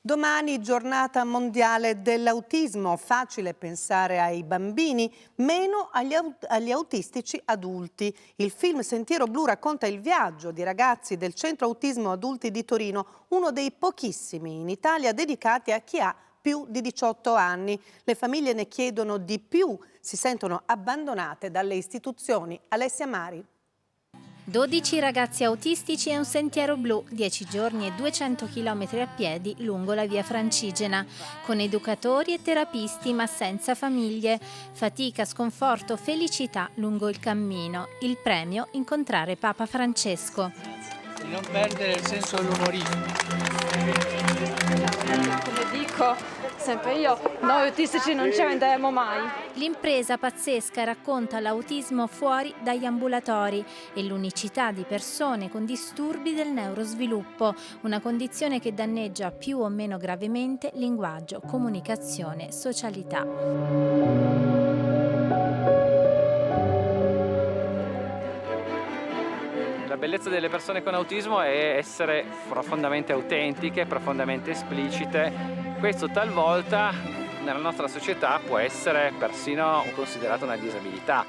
Domani giornata mondiale dell'autismo, facile pensare ai bambini, meno agli autistici adulti. Il film Sentiero Blu racconta il viaggio di ragazzi del Centro Autismo Adulti di Torino, uno dei pochissimi in Italia dedicati a chi ha più di 18 anni. Le famiglie ne chiedono di più, si sentono abbandonate dalle istituzioni. Alessia Mari. 12 ragazzi autistici e un sentiero blu, 10 giorni e 200 km a piedi lungo la via Francigena, con educatori e terapisti ma senza famiglie. Fatica, sconforto, felicità lungo il cammino. Il premio: incontrare Papa Francesco. Di non perdere il senso dell'umorismo. Come dico sempre io, noi autistici non ci venderemo mai. L'impresa pazzesca racconta l'autismo fuori dagli ambulatori e l'unicità di persone con disturbi del neurosviluppo, una condizione che danneggia più o meno gravemente linguaggio, comunicazione, socialità. La bellezza delle persone con autismo è essere profondamente autentiche, profondamente esplicite. Questo talvolta nella nostra società può essere persino considerato una disabilità.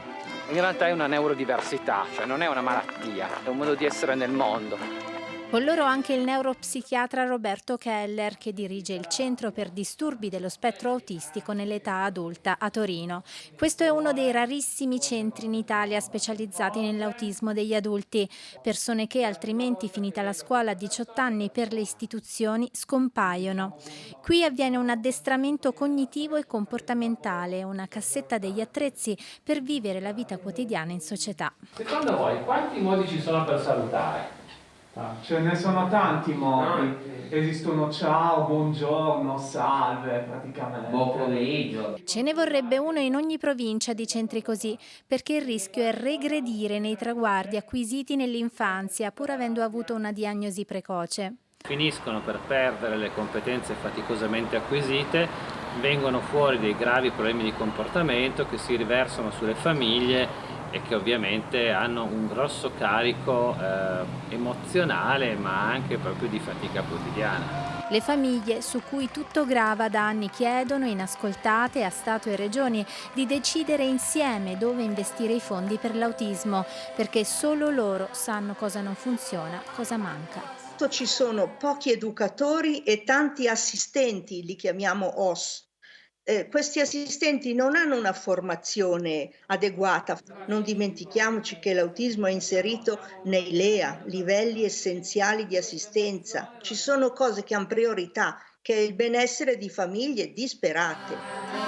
In realtà è una neurodiversità, cioè non è una malattia, è un modo di essere nel mondo. Con loro anche il neuropsichiatra Roberto Keller, che dirige il Centro per disturbi dello spettro autistico nell'età adulta a Torino. Questo è uno dei rarissimi centri in Italia specializzati nell'autismo degli adulti, persone che altrimenti, finita la scuola a 18 anni per le istituzioni, scompaiono. Qui avviene un addestramento cognitivo e comportamentale, una cassetta degli attrezzi per vivere la vita quotidiana in società. Secondo voi quanti modi ci sono per salutare? Ce ne sono tanti modi, esistono ciao, buongiorno, salve praticamente. Buon pomeriggio. Ce ne vorrebbe uno in ogni provincia di centri così, perché il rischio è regredire nei traguardi acquisiti nell'infanzia, pur avendo avuto una diagnosi precoce. Finiscono per perdere le competenze faticosamente acquisite, vengono fuori dei gravi problemi di comportamento che si riversano sulle famiglie e che ovviamente hanno un grosso carico emozionale ma anche proprio di fatica quotidiana. Le famiglie, su cui tutto grava da anni, chiedono, inascoltate a Stato e Regioni, di decidere insieme dove investire i fondi per l'autismo, perché solo loro sanno cosa non funziona, cosa manca. Ci sono pochi educatori e tanti assistenti, li chiamiamo OS. Questi assistenti non hanno una formazione adeguata. Non dimentichiamoci che l'autismo è inserito nei LEA, livelli essenziali di assistenza. Ci sono cose che hanno priorità, che è il benessere di famiglie disperate.